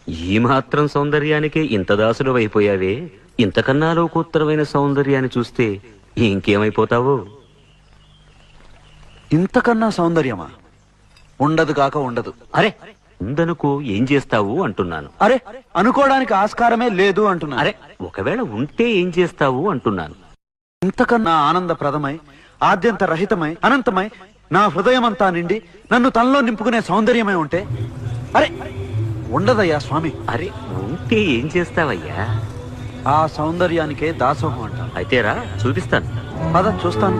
ఈ మాత్రం సౌందర్యానికే ఇంత దాసుడు అయిపోయావే, ఇంతకన్నా లోకోత్తరమైన సౌందర్యాన్ని చూస్తే ఇంకేమైపోతావో. ఇంతకన్నా సౌందర్యమా? ఉండదు కాక ఉండదు. అరే ఉందనుకో, ఏం చేస్తావు అంటున్నాను. అరే అనుకోవడానికి ఆస్కారమే లేదు అంటున్నా. అరే ఒకవేళ ఉంటే ఏం చేస్తావు అంటున్నాను. ఇంతకన్నా ఆనందప్రదమై, ఆద్యంత రహితమై, అనంతమై, నా హృదయమంతా నిండి నన్ను తనలో నింపుకునే సౌందర్యమై ఉంటే అరే ఉండదయ్యా స్వామి. అరే ఉంటే ఏం చేస్తావయ్యా? ఆ సౌందర్యానికే దాసోహం అంటాను. అయితే రా చూపిస్తాను. పద చూస్తాను.